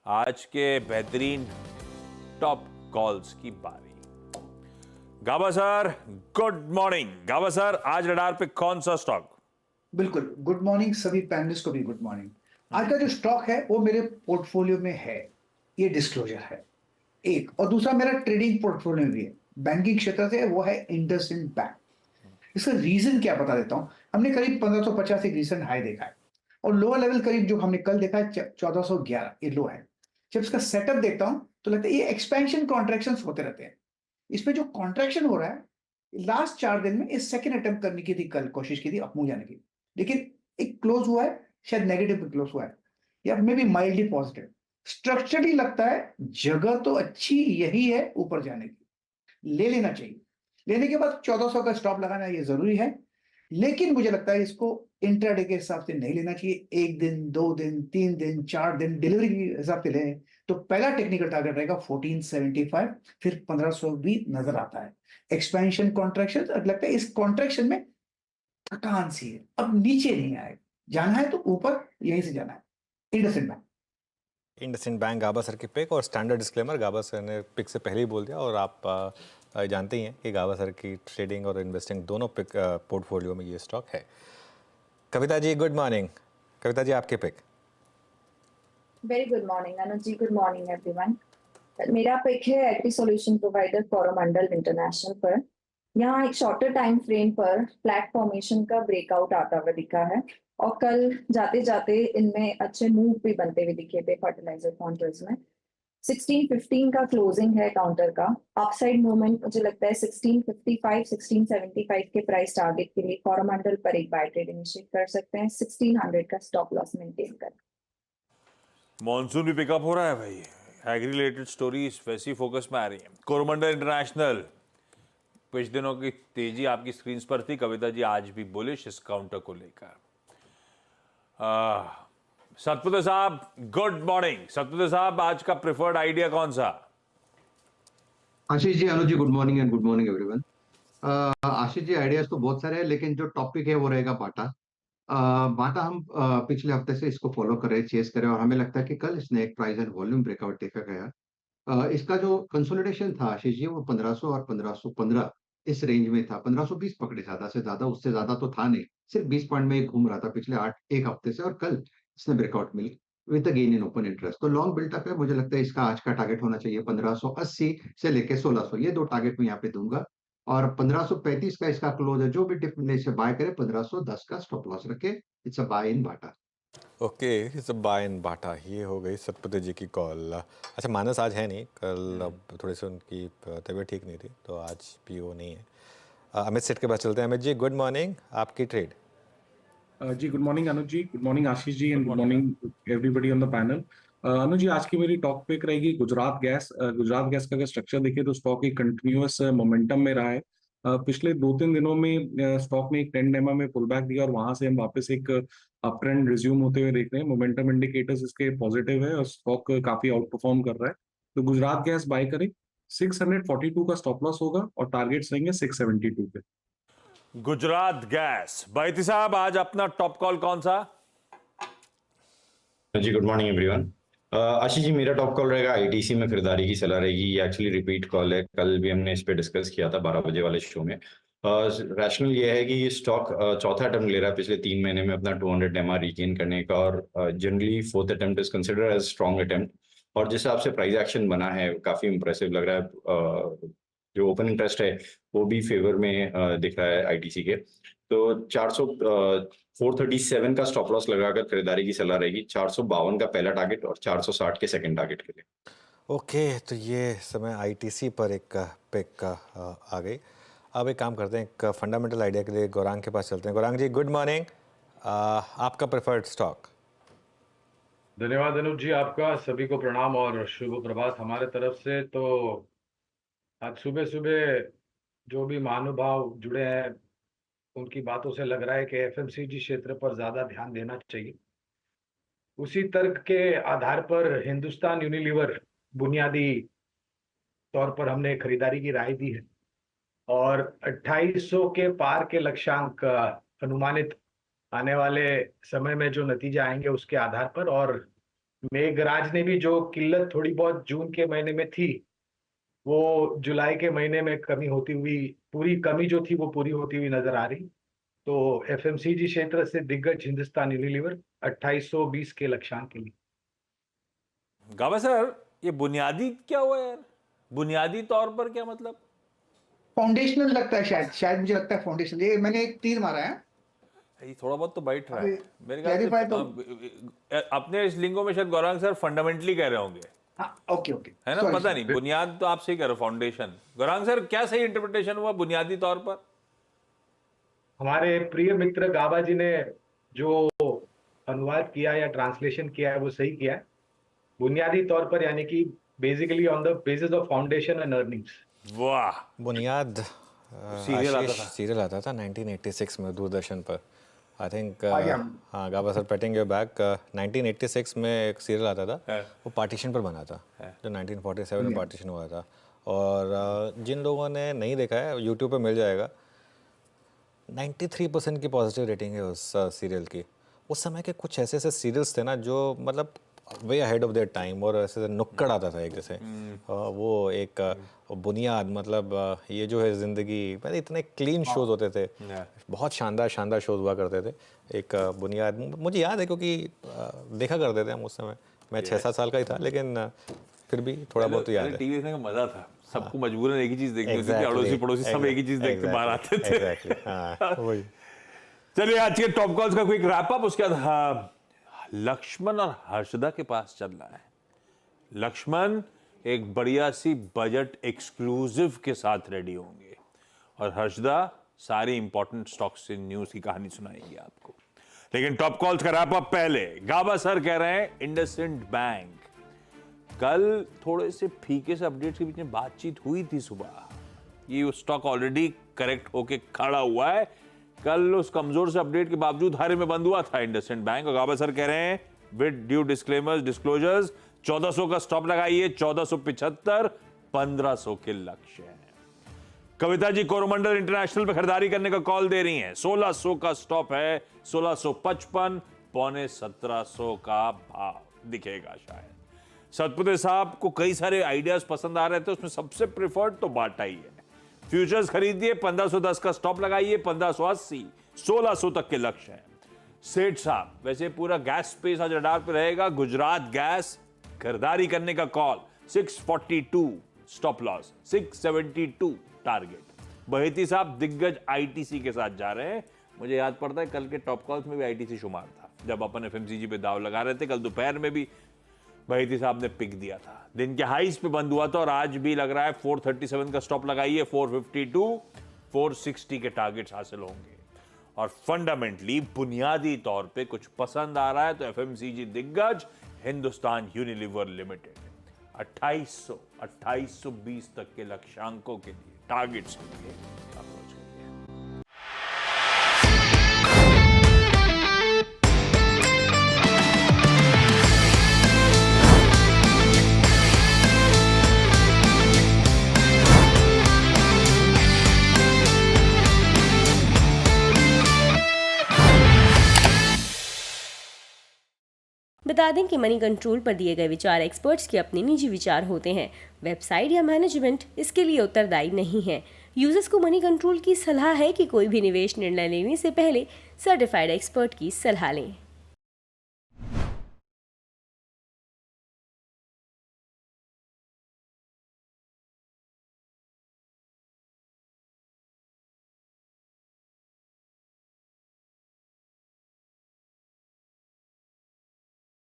आज के बेहतरीन टॉप कॉल्स की बारी। गाबा सर, गुड मॉर्निंग। गाबा सर, आज रडार पे कौन सा स्टॉक? बिल्कुल, गुड मॉर्निंग सभी पैनलिस्ट को भी गुड मॉर्निंग। आज का जो स्टॉक है वो मेरे पोर्टफोलियो में है, ये डिस्क्लोजर है एक, और दूसरा मेरा ट्रेडिंग पोर्टफोलियो में भी है, बैंकिंग क्षेत्र से, वो है इंडसइंड बैंक। इसका रीजन क्या बता देता हूं। हमने करीब 1550 एक रिसेंट हाई देखा है और लोअर लेवल करीब जो हमने कल देखा है 1411, ये लो है। जब इसका सेटअप देखता हूं तो लगता है ये एक्सपेंशन कॉन्ट्रैक्शन होते रहते हैं। इसमें जो कॉन्ट्रैक्शन हो रहा है लास्ट 4 दिन में, इस सेकेंड अटेम्प्ट करने की थी, कल कोशिश की थी अप मूव जाने की, लेकिन एक क्लोज हुआ है, शायद नेगेटिव पे क्लोज हुआ है या may be mildly positive. Structurally लगता है जगह तो अच्छी यही है ऊपर जाने की, ले लेना चाहिए। लेने के बाद 1400 का स्टॉप लगाना ये जरूरी है, लेकिन मुझे लगता है इसको इंट्राडे के हिसाब से नहीं लेना चाहिए। 1 दिन, 2 दिन, 3 दिन, 4 दिन डिलीवरी के हिसाब से लें तो पहला टेक्निकल टारगेट रहेगा 1475, फिर 1500 भी नजर आता है। एक्सपेंशन कॉन्ट्रैक्शन लगता है इस कॉन्ट्रैक्शन में थकान सी है, अब नीचे नहीं आएगा, जाना है तो ऊपर यहीं से जाना है। इंडसइंड बैंक। इंडसइंड बैंक गाबा सर की पिक, और स्टैंडर्ड डिस्क्लेमर, गाबा सर ने पिक से पहले ही बोल दिया, और आप जानते ही हैं कि गाबा सर की ट्रेडिंग और इन्वेस्टिंग दोनों पिक पोर्टफोलियो में ये स्टॉक है। Kavita ji good morning. कविता जी आपके pick. Very good morning Anuj ji, good morning everyone. मेरा पिक है agri solution provider Coromandel international पर। यहाँ एक शॉर्टर टाइम फ्रेम पर फ्लैट फॉर्मेशन का ब्रेकआउट आता हुआ दिखा है और कल जाते जाते इनमें अच्छे मूव भी बनते हुए दिखे थे फर्टिलाइजर काउंटर्स में। 1615 का क्लोजिंग है काउंटर का। अपसाइड मूवमेंट मुझे लगता है 1655 1675 के प्राइस टारगेट के लिए कोरोमंडल पर एक बाय ट्रेड इनिशिएट कर सकते हैं। 1600 का स्टॉप लॉस मेंटेन कर। मॉनसून भी पिकअप हो रहा है भाई, एग्री रिलेटेड स्टोरीज वैसी फोकस में आ रही हैं। कोरोमंडल इंटरनेशनल, कुछ दिनों की तेजी आपकी स्क्रीन पर थी। कविता जी आज भी बुलिश इस काउंटर को लेकर। सतपुत्र साहब गुड मॉर्निंग। सतपुत्र साहब, आज का प्रेफर्ड आइडिया कौन सा? Ashish ji, Anuj ji, good morning and good morning everyone. Ashish ji, ideas तो बहुत सारे हैं, लेकिन जो टॉपिक है वो रहेगा बाटा। बाटा हम पिछले हफ्ते से इसको फॉलो कर रहे हैं, चेस कर रहे हैं, और हमें लगता है कि कल इसने एक प्राइस एंड वॉल्यूम ब्रेकआउट देखा गया। इसका जो कंसोलिडेशन था आशीष जी, वो 1500 और 1515 इस रेंज में था। 1520 पकड़े, ज्यादा से ज्यादा, उससे ज्यादा तो था नहीं, सिर्फ 20 पॉइंट में ही घूम रहा था पिछले एक हफ्ते से, और कल इसने breakout mill with gain in open interest. तो लॉन्ग बिल्टअप है, मुझे लगता है इसका आज का टारगेट होना चाहिए 1580 से लेके 1600, ये दो टारगेट मैं यहाँ पे दूंगा। और 1535 का इसका क्लोज है, जो भी डिप मिले इसे बाय करे, 1510 का स्टॉप लॉस रखे। It's a buy in Bata. Okay, it's a buy in Bata. ये हो गई सतपुत्र जी की कॉल। अच्छा, मानस आज है नहीं, कल अब थोड़ी सी उनकी तबीयत ठीक नहीं थी, तो आज भी वो नहीं है। अमित सेठ के पास चलते हैं। अमित जी गुड मॉर्निंग, आपकी ट्रेड। जी good morning Anuj ji, good morning Ashish ji, and good morning everybody on the panel. Anuj ji, आज की मेरी टॉप पिक रहेगी गुजरात गैस। गुजरात गैस का अगर स्ट्रक्चर देखिए तो स्टॉक एक कंटिन्यूअस मोमेंटम में रहा है। पिछले 2-3 दिनों में स्टॉक ने एक ट्रेंड एमए में पुल बैक दिया और वहां से हम वापस एक अप ट्रेंड रिज्यूम होते हुए देख रहे हैं। मोमेंटम इंडिकेटर्स इसके पॉजिटिव है और स्टॉक काफी आउट परफॉर्म कर रहा है, तो गुजरात गैस बाय करें। 642 का स्टॉप लॉस होगा और टारगेट्स रहेंगे 672 पे। गुजरात गैस। बैती साहब, आज अपना टॉप कॉल कौन सा? जी गुड मॉर्निंग एवरीवन। आशीष जी, मेरा टॉप कॉल रहेगा आईटीसी में खरीदारी की सलाह रहेगी। ये एक्चुअली रिपीट कॉल है, कल भी हमने इस पे डिस्कस किया था 12 बजे वाले शो में। रैशनल ये है कि ये स्टॉक चौथा अटेम्प्ट ले रहा है पिछले 3 महीने में अपना 200 एमआर रिगेन करने का, और generally fourth attempt is considered as strong attempt. और जिस हिसाब से प्राइस एक्शन बना है काफी इंप्रेसिव लग रहा है। जो ओपन इंटरेस्ट है वो भी फेवर में दिख रहा है आईटीसी के। तो 437 का स्टॉप लॉस लगाकर खरीदारी की सलाह रहेगी। 452 का पहला टारगेट और 460 के सेकंड टारगेट के लिए। ओके, तो ये समय आईटीसी पर एक पिक आ गई। अब एक काम करते हैं, एक फंडामेंटल आइडिया के लिए गौरांग के पास चलते हैं। गौरांग जी गुड मॉर्निंग, आपका प्रेफर्ड स्टॉक। धन्यवाद अनुज जी, आपका सभी को प्रणाम और शुभ प्रभात हमारे तरफ से। तो आज सुबह सुबह जो भी महानुभाव जुड़े हैं उनकी बातों से लग रहा है कि एफएमसीजी क्षेत्र पर ज्यादा ध्यान देना चाहिए। उसी तर्क के आधार पर हिंदुस्तान यूनिलीवर बुनियादी तौर पर हमने खरीदारी की राय दी है और 2800 के पार के लक्ष्यांक अनुमानित आने वाले समय में जो नतीजे आएंगे उसके आधार पर, और मेघराज ने भी जो किल्लत थोड़ी बहुत जून के महीने में थी, वो जुलाई के महीने में कमी होती हुई, पूरी कमी जो थी वो पूरी होती हुई नजर आ रही। तो एफएमसीजी क्षेत्र से दिग्गज हिंदुस्तान यूनिलीवर 2820 के लक्ष्यांक के लिए। गाबा सर, ये बुनियादी क्या हुआ यार? बुनियादी तौर पर क्या मतलब? फाउंडेशनल लगता है, शायद मुझे लगता है फाउंडेशनल। ये मैंने एक तीर मारा है। ये थोड़ा बहुत तो बैठ रहा है अभी मेरे ख्याल clarify से। अपने इस लिंगो में शायद गौरांग सर फंडामेंटली कह रहे होंगे, हाँ, ओके ओके, है ना? पता नहीं, बुनियाद तो आप सही कह रहे हो, फाउंडेशन। गौरांग सर, क्या सही इंटरप्रिटेशन हुआ बुनियादी तौर पर? हमारे प्रिय मित्र गाबा जी ने जो अनुवाद किया या ट्रांसलेशन किया है वो सही किया है। बुनियादी तौर पर यानी कि basically on the basis of foundation and earnings. वाह, बुनियाद सीरियल आता था। सीरियल आता था 1986 में दूरदर्शन पर। आई थिंक आगे हाँ, गाबा सर पेटिंग योर बैक, 1986 में एक सीरियल आता था, है। वो पार्टीशन पर बना था, जो 1947 में पार्टीशन हुआ था। और जिन लोगों ने नहीं देखा है, यूट्यूब पे मिल जाएगा। 93% की पॉजिटिव रेटिंग है उस सीरियल की। उस समय के कुछ ऐसे ऐसे सीरियल्स थे ना जो मतलब way ahead of their time, और ऐसे नुक्कड़ आता था एक जैसे वो एक बुनियाद, मतलब ये जो है ज़िंदगी, मतलब इतने क्लीन शोज होते थे, बहुत शानदार शानदार शोज हुआ करते थे। एक बुनियाद मुझे याद है क्योंकि देखा करते थे हम उस समय। मैं 6-7 साल का ही था, लेकिन फिर भी थोड़ा बहुत तो याद है। टीवी देखने का मजा था, सबको मजबूरन एक ही चीज देखनी होती थी, अड़ोसी पड़ोसी सब एक ही चीज देखते बाहर आते थे। हाँ, वही। चलिए आज के टॉप कॉल्स का क्विक रैप अप। उसके बाद हाँ, लक्ष्मण और हर्षदा के पास चल रहा है। लक्ष्मण एक बढ़िया सी बजट एक्सक्लूसिव के साथ रेडी होंगे और हर्षदा सारी इंपॉर्टेंट स्टॉक्स से न्यूज की कहानी सुनाएंगे आपको। लेकिन टॉप कॉल्स का रैप अप पहले, गाबा सर कह रहे हैं इंडसइंड बैंक। कल थोड़े से फीके से अपडेट्स के बीच में बातचीत हुई थी सुबह, ये स्टॉक ऑलरेडी करेक्ट होके खड़ा हुआ है। कल उस कमजोर से अपडेट के बावजूद हारे में बंद हुआ था इंडसइंड बैंक। और गाबा सर कह रहे हैं विद ड्यू डिस्क्लेमर्स डिस्क्लोजर्स 1400 का स्टॉप लगाइए, 1475, 1500 के लक्ष्य है। कविता जी कोरोमंडल इंटरनेशनल पे खरीदारी करने का कॉल दे रही हैं। 1600 का स्टॉप है, 1655, पौने 1700 का भाव दिखेगा शायद। सतपुते साहब को कई सारे आइडियाज पसंद आ रहे थे, उसमें सबसे प्रिफर्ड तो बाटा ही है। फ्यूचर्स खरीदिए, 1510 का स्टॉप लगाइए, 1580, 1600 तक के लक्ष्य है। सेठ साहब, वैसे पूरा गैस स्पेस आज रडार पे रहेगा। गुजरात गैस खरीदारी करने का कॉल, 642 स्टॉप लॉस, 672 टारगेट। बहेती साहब दिग्गज आईटीसी के साथ जा रहे हैं। मुझे याद पड़ता है कल के टॉप कॉल्स में भी आईटीसी शुमार था, जब अपन एफएमसीजी पे दाव लगा रहे थे। कल दोपहर में भी बहेती साहब ने पिक दिया था, दिन के हाईज पे बंद हुआ था और आज भी लग रहा है 437 का स्टॉप लगाइए, 452, 460 के टारगेट्स हासिल होंगे। और फंडामेंटली बुनियादी तौर पे कुछ पसंद आ रहा है तो एफएमसीजी दिग्गज हिंदुस्तान यूनिलीवर लिमिटेड 2800, 2820 तक के लक्ष्यांकों के लिए, टारगेट्स के लिए अप्रोच करिए। बता दें कि मनी कंट्रोल पर दिए गए विचार एक्सपर्ट्स के अपने निजी विचार होते हैं। वेबसाइट या मैनेजमेंट इसके लिए उत्तरदायी नहीं है। यूजर्स को मनी कंट्रोल की सलाह है कि कोई भी निवेश निर्णय लेने से पहले सर्टिफाइड एक्सपर्ट की सलाह लें।